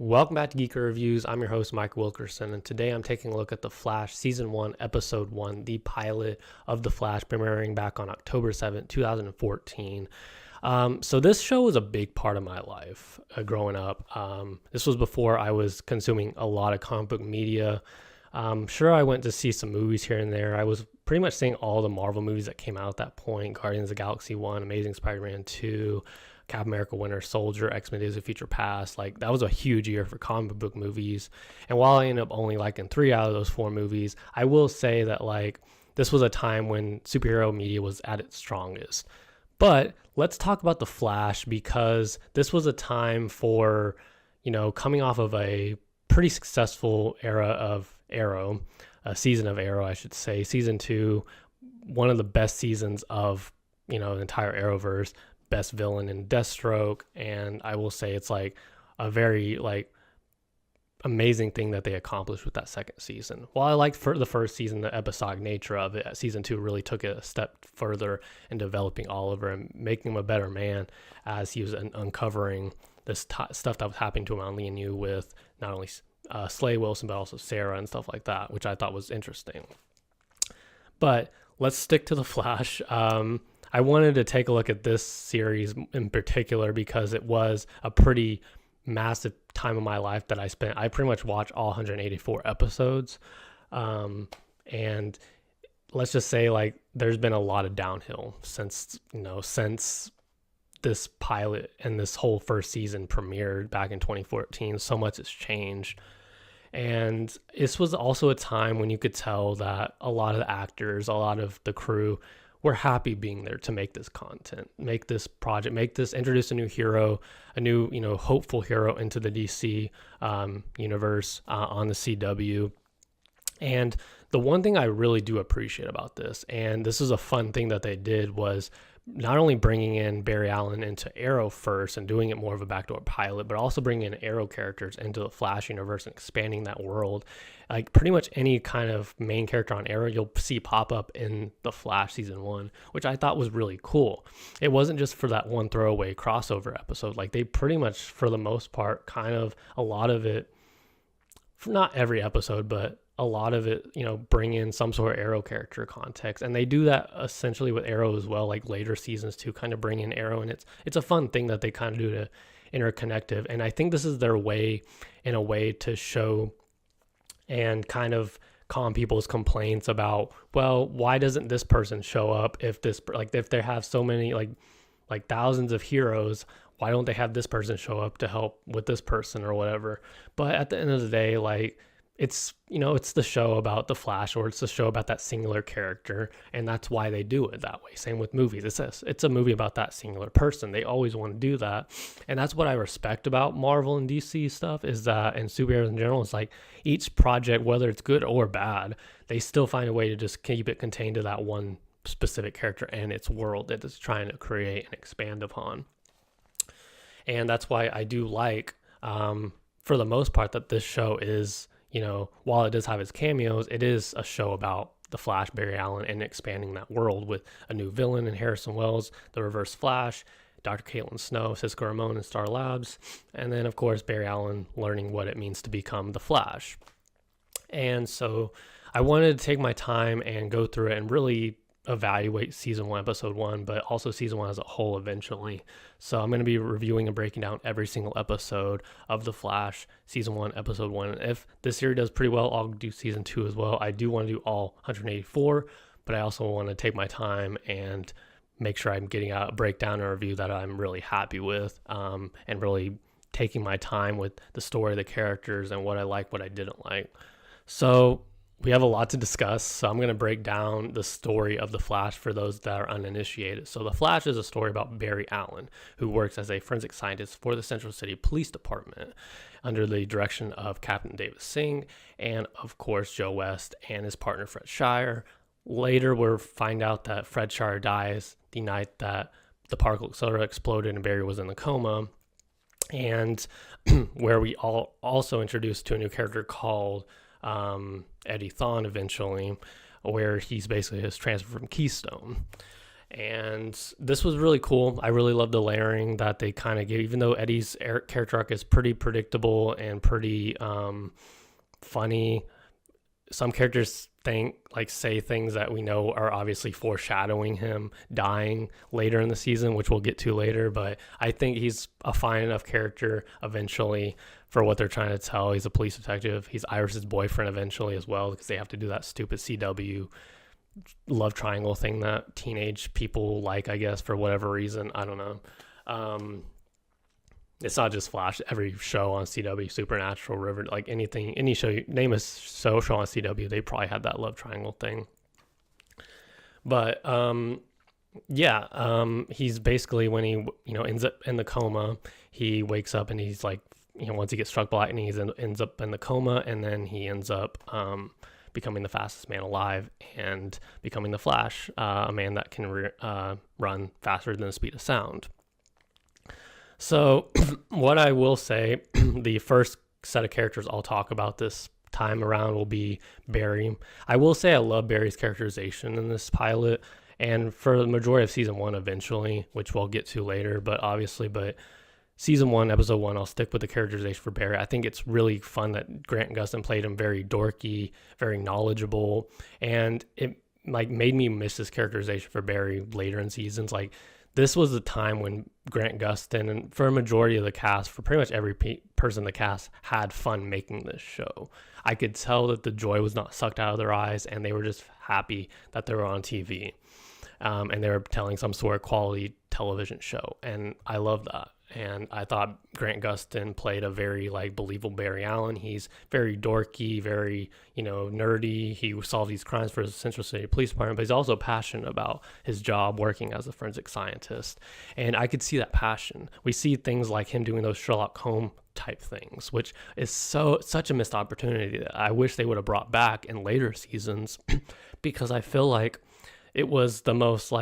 Welcome back to Geeky Reviews. I'm your host, Mike Wilkerson, and today I'm taking a look at The Flash Season 1, Episode 1, the pilot of The Flash, premiering back on October 7th, 2014. So this show was a big part of my life growing up. This was before I was consuming a lot of comic book media. Sure, I went to see some movies here and there. I was pretty much seeing all the Marvel movies that came out at that point. Guardians of the Galaxy 1, Amazing Spider-Man 2, Captain America Winter Soldier, X-Men Days of Future Past. Like, that was a huge year for comic book movies. And while I ended up only liking 3 out of those 4 movies, I will say that, like, this was a time when superhero media was at its strongest. But let's talk about The Flash, because this was a time for, coming off of a pretty successful era of Arrow, a season of Arrow, I should say. Season 2, one of the best seasons of, the entire Arrowverse. Best villain in Deathstroke, and I will say it's like a very amazing thing that they accomplished with that second season. While I liked for the first season, the episodic nature of it, season 2 really took it a step further in developing Oliver and making him a better man as he was uncovering this stuff that was happening to him on Lian Yu with not only Slade Wilson but also Sarah and stuff like that, which I thought was interesting. But let's stick to The Flash. I wanted to take a look at this series in particular because it was a pretty massive time of my life that I pretty much watched all 184 episodes. And let's just say, there's been a lot of downhill since this pilot and this whole first season premiered back in 2014. So much has changed. And this was also a time when you could tell that a lot of the actors, a lot of the crew were happy being there to make this content, make this project, introduce a new hero, a new, hopeful hero into the DC universe on the CW. And the one thing I really do appreciate about this, and this is a fun thing that they did, was not only bringing in Barry Allen into Arrow first and doing it more of a backdoor pilot, but also bringing in Arrow characters into the Flash universe and expanding that world. Like, pretty much any kind of main character on Arrow you'll see pop up in the Flash season 1, which I thought was really cool. It wasn't just for that one throwaway crossover episode. Like, they pretty much, for the most part, kind of a lot of it, not every episode, but a lot of it, bring in some sort of Arrow character context. And they do that essentially with Arrow as well, like later seasons too, kind of bring in Arrow. And it's a fun thing that they kind of do to interconnective. And I think this is their way, in a way, to show and kind of calm people's complaints about, well, why doesn't this person show up if they have so many, like thousands of heroes, why don't they have this person show up to help with this person or whatever? But at the end of the day, it's the show about the Flash, or it's the show about that singular character, and that's why they do it that way. Same with movies. It's a movie about that singular person. They always want to do that, and that's what I respect about Marvel and DC stuff, is that, and superheroes in general, is like each project, whether it's good or bad, they still find a way to just keep it contained to that one specific character and its world that it's trying to create and expand upon. And that's why I do like, for the most part, that this show is, while it does have its cameos, it is a show about the Flash, Barry Allen, and expanding that world with a new villain in Harrison Wells, the Reverse Flash, Dr. Caitlyn Snow, Cisco Ramon, and Star Labs, and then, of course, Barry Allen learning what it means to become the Flash. And so I wanted to take my time and go through it and really evaluate season 1, episode 1, but also season 1 as a whole eventually. So I'm going to be reviewing and breaking down every single episode of The Flash, season 1, episode 1. And if this series does pretty well, I'll do season 2 as well. I do want to do all 184, but I also want to take my time and make sure I'm getting a breakdown and review that I'm really happy with, and really taking my time with the story, the characters, and what I like, what I didn't like. So we have a lot to discuss, so I'm going to break down the story of The Flash for those that are uninitiated. So The Flash is a story about Barry Allen, who works as a forensic scientist for the Central City Police Department under the direction of Captain David Singh and, of course, Joe West and his partner Fred Shire. Later, we'll find out that Fred Shire dies the night that the particle accelerator exploded and Barry was in the coma, and where we also introduced to a new character called Eddie Thawne eventually, where he's basically his transfer from Keystone. And this was really cool. I really love the layering that they kind of gave, even though Eddie's character arc is pretty predictable and pretty funny. Some characters say things that we know are obviously foreshadowing him dying later in the season, which we'll get to later. But I think he's a fine enough character eventually for what they're trying to tell. He's a police detective. He's Iris's boyfriend eventually as well, because they have to do that stupid CW love triangle thing that teenage people like, I guess, for whatever reason. I don't know. It's not just Flash. Every show on CW, Supernatural, River, like anything, any show, name a show on CW, they probably had that love triangle thing. But he's basically, when he ends up in the coma, he wakes up and he's like, once he gets struck by lightning, he ends up in the coma, and then he ends up becoming the fastest man alive and becoming the Flash, a man that can run faster than the speed of sound. So what I will say, the first set of characters I'll talk about this time around will be Barry. I will say I love Barry's characterization in this pilot, and for the majority of season 1 eventually, which we'll get to later, but season 1, episode 1, I'll stick with the characterization for Barry. I think it's really fun that Grant Gustin played him very dorky, very knowledgeable, and it made me miss this characterization for Barry later in seasons. This was the time when Grant Gustin, and for a majority of the cast, for pretty much every person in the cast, had fun making this show. I could tell that the joy was not sucked out of their eyes, and they were just happy that they were on TV. And they were telling some sort of quality television show. And I love that. And I thought Grant Gustin played a very believable Barry Allen. He's very dorky, very, nerdy. He solved these crimes for the Central City Police Department, but he's also passionate about his job working as a forensic scientist. And I could see that passion. We see things like him doing those Sherlock Holmes type things, which is such a missed opportunity that I wish they would have brought back in later seasons, because I feel like it was the most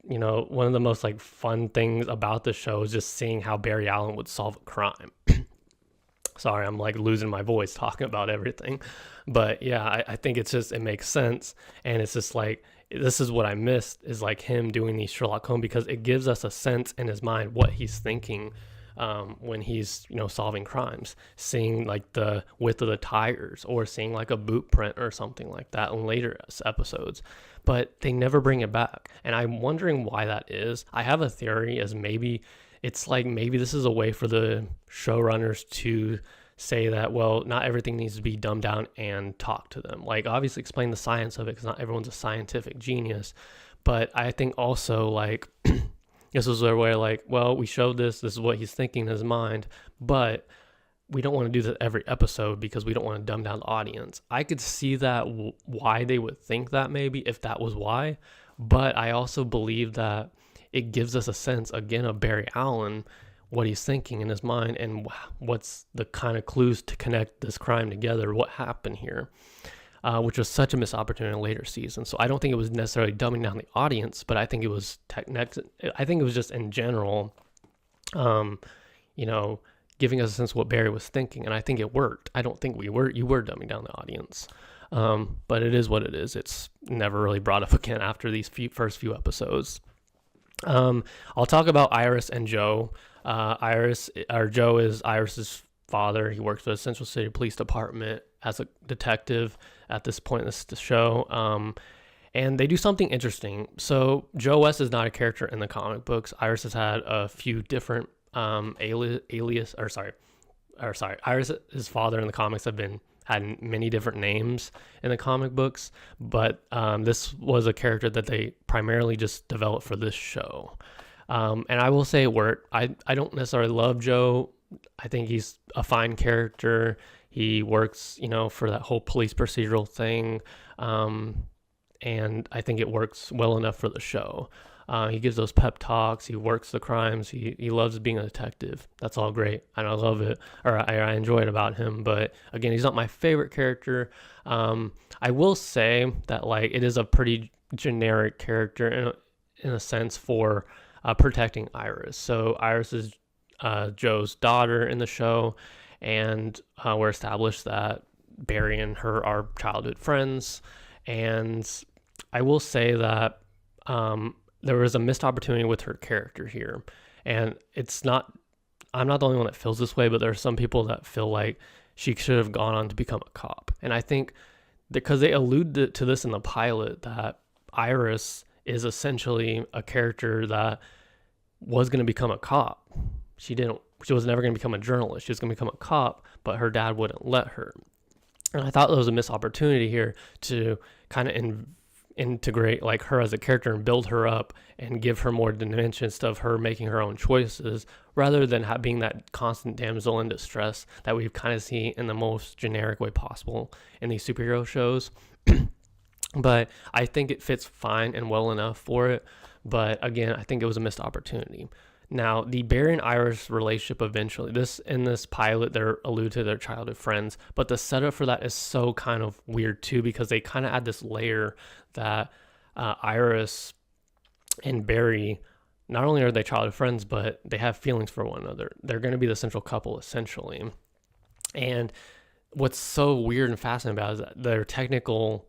one of the most fun things about the show is just seeing how Barry Allen would solve a crime. Sorry, I'm losing my voice talking about everything. But yeah, I think it makes sense. And it's just this is what I missed, is him doing these Sherlock Holmes, because it gives us a sense in his mind what he's thinking when he's solving crimes, seeing the width of the tires, or seeing a boot print or something like that in later episodes. But they never bring it back, and I'm wondering why that is. I have a theory, as maybe it's maybe this is a way for the showrunners to say that, well, not everything needs to be dumbed down and talk to them. Obviously explain the science of it, because not everyone's a scientific genius. But I think also this was their way, well, we showed this is what he's thinking in his mind, but we don't want to do that every episode because we don't want to dumb down the audience. I could see that, why they would think that, maybe, if that was why. But I also believe that it gives us a sense, again, of Barry Allen, what he's thinking in his mind, and what's the kind of clues to connect this crime together, what happened here. Which was such a missed opportunity in later seasons. So I don't think it was necessarily dumbing down the audience, but I think it was I think it was just in general, giving us a sense of what Barry was thinking, and I think it worked. I don't think you were dumbing down the audience, but it is what it is. It's never really brought up again after these first few episodes. I'll talk about Iris and Joe. Joe is Iris's father. He works for the Central City Police Department as a detective at this point in the show. And they do something interesting. So Joe West is not a character in the comic books. Iris has had a few different Iris, his father in the comics, had many different names in the comic books, but this was a character that they primarily just developed for this show. And I will say it worked. I don't necessarily love Joe. I think he's a fine character. He works, for that whole police procedural thing. And I think it works well enough for the show. He gives those pep talks. He works the crimes. He loves being a detective. That's all great. And I love it, or I enjoy it about him. But again, he's not my favorite character. I will say that it is a pretty generic character in a sense for protecting Iris. So Iris is Joe's daughter in the show, and we're established that Barry and her are childhood friends. And I will say that there was a missed opportunity with her character here. And I'm not the only one that feels this way, but there are some people that feel like she should have gone on to become a cop. And I think because they alluded to this in the pilot, that Iris is essentially a character that was going to become a cop. She was never going to become a journalist. She was going to become a cop, but her dad wouldn't let her. And I thought there was a missed opportunity here to kind of integrate like her as a character and build her up and give her more dimensions of her making her own choices, rather than being that constant damsel in distress that we've kind of seen in the most generic way possible in these superhero shows. But I think it fits fine and well enough for it. But again, I think it was a missed opportunity. Now, the Barry and Iris relationship eventually, in this pilot, they're alluded to their childhood friends, but the setup for that is so kind of weird too, because they kind of add this layer that Iris and Barry, not only are they childhood friends, but they have feelings for one another. They're going to be the central couple, essentially. And what's so weird and fascinating about it is that they're technical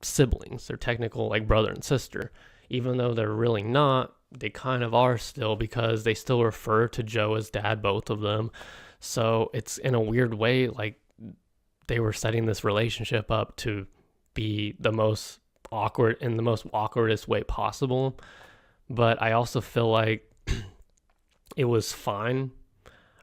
siblings. They're technical like brother and sister. Even though they're really not, they kind of are still, because they still refer to Joe as dad, both of them. So it's in a weird way, like they were setting this relationship up to be the most awkward in the most awkwardest way possible. But I also feel like it was fine.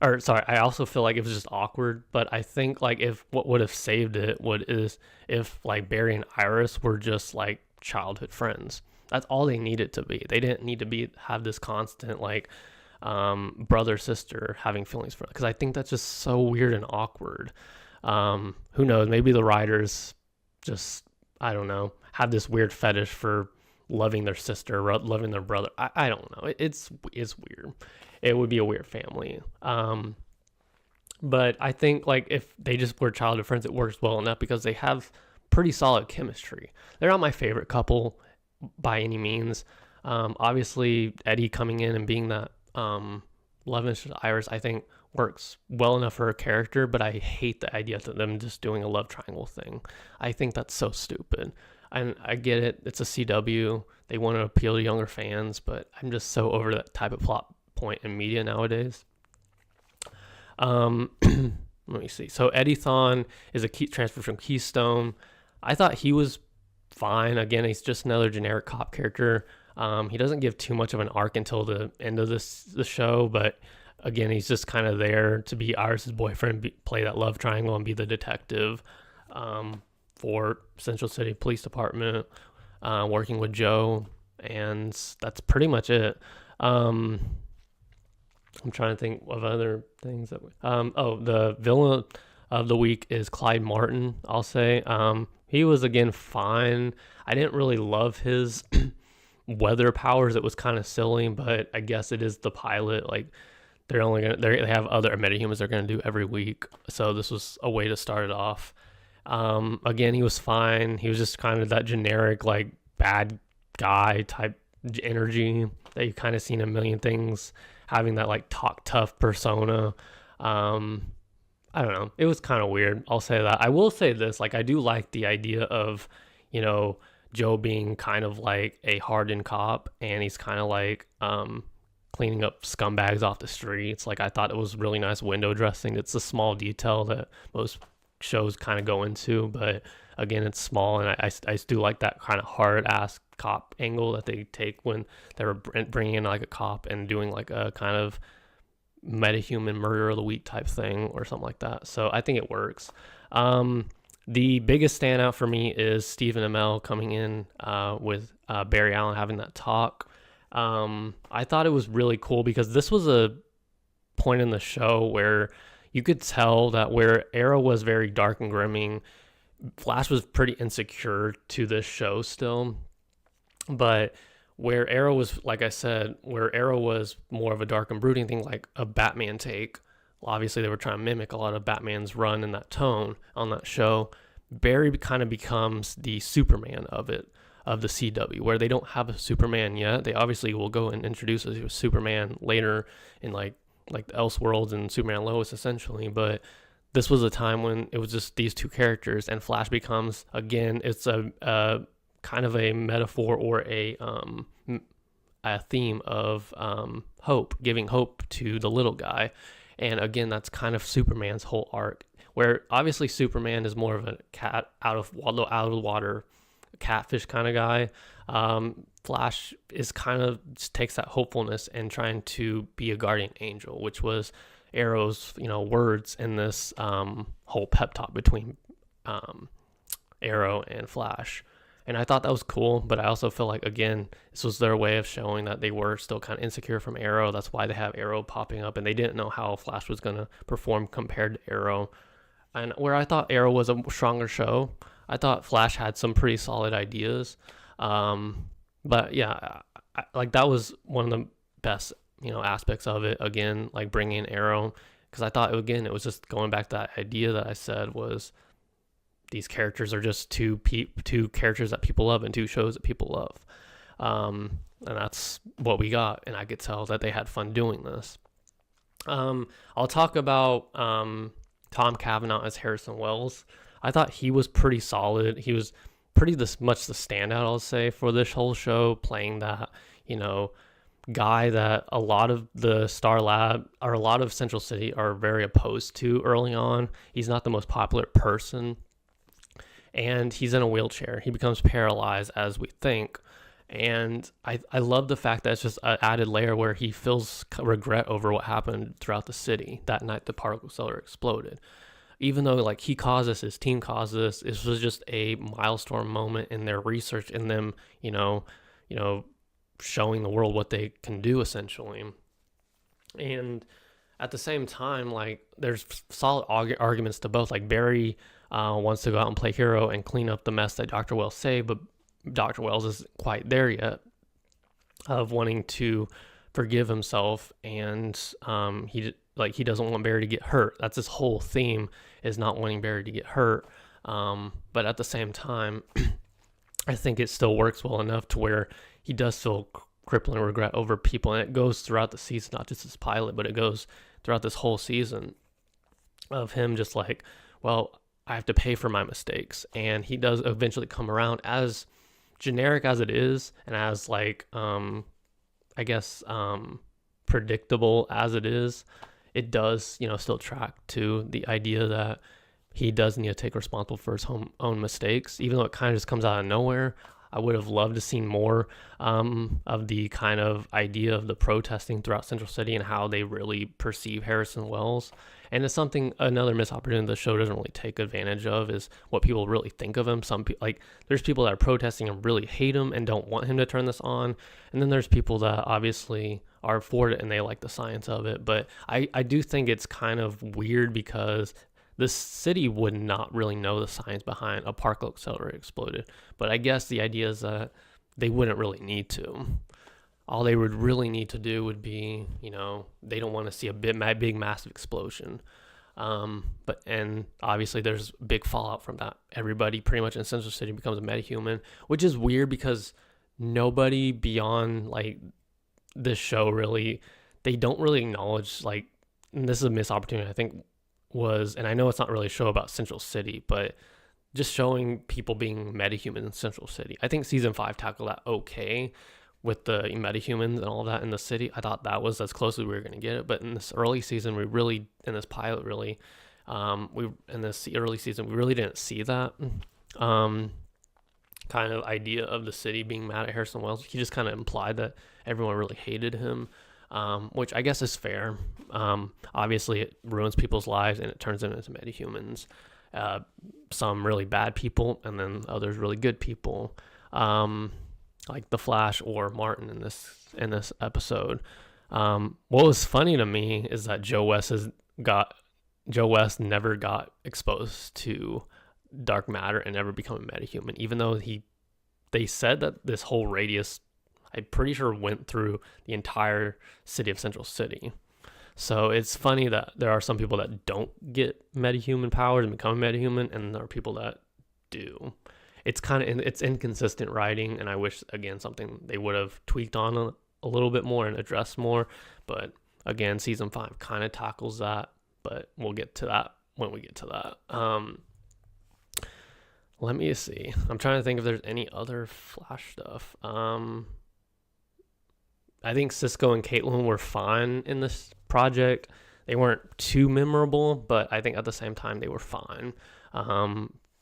Or sorry, I also feel like it was just awkward. But I think like if what would have saved it is if like Barry and Iris were just like childhood friends. That's all they needed to be. They didn't need to have this constant like brother sister having feelings for it, because I think that's just so weird and awkward. Who knows? Maybe the writers just, I don't know, have this weird fetish for loving their sister, loving their brother. I don't know. It's weird. It would be a weird family. But I think like if they just were childhood friends, it works well enough because they have pretty solid chemistry. They're not my favorite couple by any means. Obviously Eddie coming in and being that love interest to Iris, I think works well enough for her character, but I hate the idea of them just doing a love triangle thing. I think that's so stupid. And I get it, it's a CW, they want to appeal to younger fans, but I'm just so over that type of plot point in media nowadays. Let me see. So Eddie Thawne is a key transfer from Keystone. I thought he was fine. Again, he's just another generic cop character. He doesn't give too much of an arc until the end of the show, but again, he's just kind of there to be Iris's boyfriend, play that love triangle, and be the detective for Central City Police Department, working with Joe, and that's pretty much it. I'm trying to think of other things that the villain of the week is Clyde Martin, I'll say. He was, again, fine. I didn't really love his weather powers. It was kind of silly, but I guess it is the pilot. Like, they have other metahumans they're going to do every week. So this was a way to start it off. Again, he was fine. He was just kind of that generic, like, bad guy type energy that you've kind of seen in a million things, having that, like, talk tough persona. I don't know. It was kind of weird. I'll say that. I will say this, like, I do like the idea of, Joe being kind of like a hardened cop, and he's kind of like cleaning up scumbags off the streets. Like, I thought it was really nice window dressing. It's a small detail that most shows kind of go into, but again, it's small, and I do like that kind of hard-ass cop angle that they take when they were bringing in like a cop and doing like a kind of metahuman murder of the week type thing or something like that. So I think it works. The biggest standout for me is Stephen Amell coming in with Barry Allen having that talk. I thought it was really cool because this was a point in the show where you could tell that where Arrow was very dark and grimming, Flash was pretty insecure to this show still. But where Arrow was, like I said, where Arrow was more of a dark and brooding thing, like a Batman take. Obviously, they were trying to mimic a lot of Batman's run in that tone on that show. Barry kind of becomes the Superman of the CW, where they don't have a Superman yet. They obviously will go and introduce us to a Superman later in like the Elseworlds and Superman and Lois, essentially. But this was a time when it was just these two characters, and Flash becomes, again, it's a kind of a metaphor or a theme of hope, giving hope to the little guy. And again, that's kind of Superman's whole arc, where obviously Superman is more of a cat out of the water, catfish kind of guy. Flash is kind of just takes that hopefulness and trying to be a guardian angel, which was Arrow's, words in this whole pep talk between Arrow and Flash. And I thought that was cool, but I also feel like, again, this was their way of showing that they were still kind of insecure from Arrow. That's why they have Arrow popping up, and they didn't know how Flash was going to perform compared to Arrow. And where I thought Arrow was a stronger show, I thought Flash had some pretty solid ideas. But yeah, like that was one of the best, aspects of it. Again, like bringing in Arrow, because I thought, again, it was just going back to that idea that I said was, these characters are just two characters that people love and two shows that people love. And that's what we got. And I could tell that they had fun doing this. I'll talk about Tom Cavanaugh as Harrison Wells. I thought he was pretty solid. He was pretty much the standout, I'll say, for this whole show, playing that, guy that a lot of the Star Lab or a lot of Central City are very opposed to early on. He's not the most popular person. And he's in a wheelchair. He becomes paralyzed, as we think. And I love the fact that it's just an added layer where he feels regret over what happened throughout the city that night the particle accelerator exploded. Even though, like, he caused this, his team caused this, it was just a milestone moment in their research, in them, showing the world what they can do, essentially. And at the same time, like, there's solid arguments to both. Like, Barry wants to go out and play hero and clean up the mess that Dr. Wells saved, but Dr. Wells isn't quite there yet, of wanting to forgive himself, and he doesn't want Barry to get hurt. That's his whole theme, is not wanting Barry to get hurt. But at the same time, I think it still works well enough to where he does feel crippling regret over people, and it goes throughout the season, not just this pilot, but it goes throughout this whole season of him just like, well, I have to pay for my mistakes. And he does eventually come around, as generic as it is, and as like, predictable as it is. It does, still track to the idea that he does need to take responsibility for his own mistakes, even though it kind of just comes out of nowhere. I would have loved to see more of the kind of idea of the protesting throughout Central City and how they really perceive Harrison Wells. And it's another missed opportunity the show doesn't really take advantage of, is what people really think of him. Some people, like, there's people that are protesting and really hate him and don't want him to turn this on. And then there's people that obviously are for it and they like the science of it. But I do think it's kind of weird, because the city would not really know the science behind a particle accelerator exploded. But I guess the idea is that they wouldn't really need to. All they would really need to do would be, they don't want to see a big, massive explosion. And obviously there's big fallout from that. Everybody pretty much in Central City becomes a metahuman, which is weird because nobody beyond like this show really, they don't really acknowledge, like, and this is a missed opportunity, I think, and I know it's not really a show about Central City, but just showing people being metahuman in Central City. I think season 5 tackled that okay with the metahumans and all that in the city. I thought that was as close as we were going to get it. But in this early season, in this pilot, in this early season, we really didn't see that kind of idea of the city being mad at Harrison Wells. He just kind of implied that everyone really hated him, which I guess is fair. Obviously, it ruins people's lives and it turns them into metahumans. Some really bad people and then others really good people. Like the Flash or Martin in this episode. What was funny to me is that Joe West never got exposed to dark matter and never become a metahuman, even though they said that this whole radius, I'm pretty sure, went through the entire city of Central City. So it's funny that there are some people that don't get metahuman powers and become a metahuman, and there are people that do. It's it's inconsistent writing, and I wish, again, something they would have tweaked on a little bit more and addressed more. But again, season 5 kind of tackles that, but we'll get to that when we get to that. Let me see. I'm trying to think if there's any other Flash stuff. I think Cisco and Caitlyn were fine in this project. They weren't too memorable, but I think at the same time they were fine.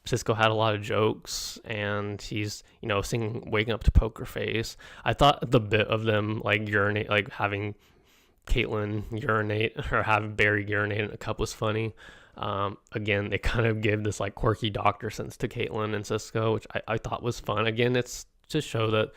Cisco had a lot of jokes, and he's, singing "Waking Up to Poker Face." I thought the bit of them like urinate, like having Caitlyn urinate or have Barry urinate in a cup was funny. Again, they kind of give this like quirky doctor sense to Caitlyn and Cisco, which I thought was fun. Again, it's to show that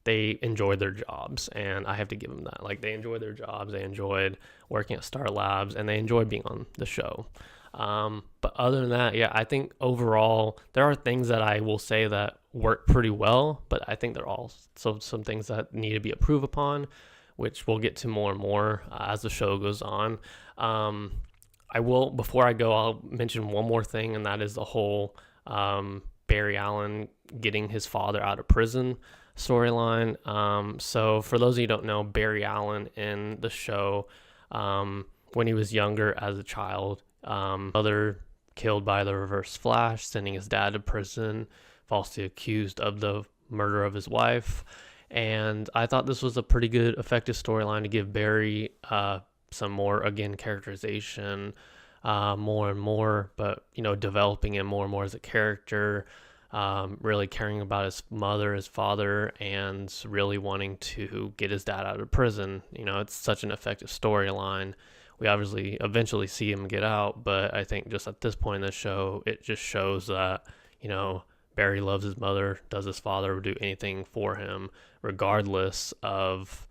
they enjoyed their jobs, and I have to give them that. Like, they enjoyed their jobs, they enjoyed working at Star Labs, and they enjoyed being on the show. But other than that, yeah, I think overall there are things that I will say that work pretty well, but I think there are also some things that need to be improved upon, which we'll get to more and more as the show goes on. Before I go, I'll mention one more thing, and that is the whole Barry Allen getting his father out of prison storyline. So for those of you who don't know, Barry Allen in the show, when he was younger as a child, mother killed by the Reverse Flash, sending his dad to prison, falsely accused of the murder of his wife. And I thought this was a pretty good, effective storyline to give Barry some more, again, characterization, more and more, but, developing him more and more as a character, really caring about his mother, his father, and really wanting to get his dad out of prison. It's such an effective storyline. We obviously eventually see him get out, but I think just at this point in the show, it just shows that, Barry loves his mother, does his father do anything for him, regardless of,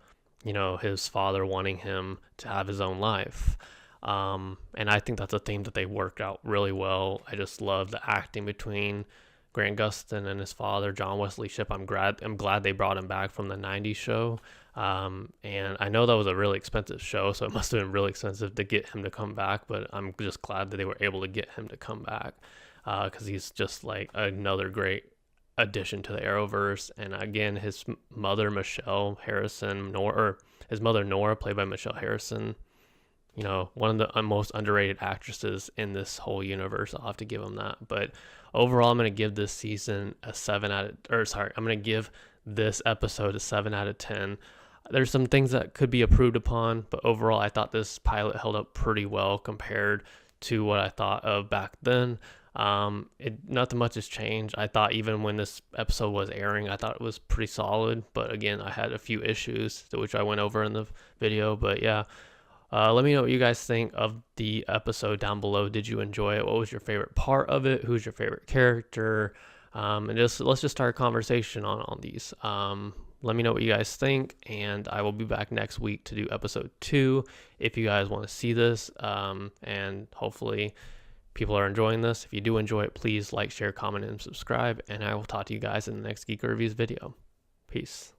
his father wanting him to have his own life. And I think that's a theme that they worked out really well. I just love the acting between Grant Gustin and his father, John Wesley Shipp. I'm glad they brought him back from the 90s show. And I know that was a really expensive show, so it must have been really expensive to get him to come back, but I'm just glad that they were able to get him to come back, because he's just like another great addition to the Arrowverse. And again, his mother, Michelle Harrison, his mother, Nora, played by Michelle Harrison, one of the most underrated actresses in this whole universe. I'll have to give him that. But overall, I'm going to give this season I'm going to give this episode a 7 out of 10. There's some things that could be improved upon, but overall, I thought this pilot held up pretty well compared to what I thought of back then. Nothing much has changed. I thought even when this episode was airing, I thought it was pretty solid, but again, I had a few issues, which I went over in the video. But yeah, let me know what you guys think of the episode down below. Did you enjoy it? What was your favorite part of it? Who's your favorite character? And let's just start a conversation on these. Let me know what you guys think, and I will be back next week to do episode 2 if you guys want to see this. And hopefully people are enjoying this. If you do enjoy it, please like, share, comment, and subscribe, and I will talk to you guys in the next Geeky Reviews video. Peace.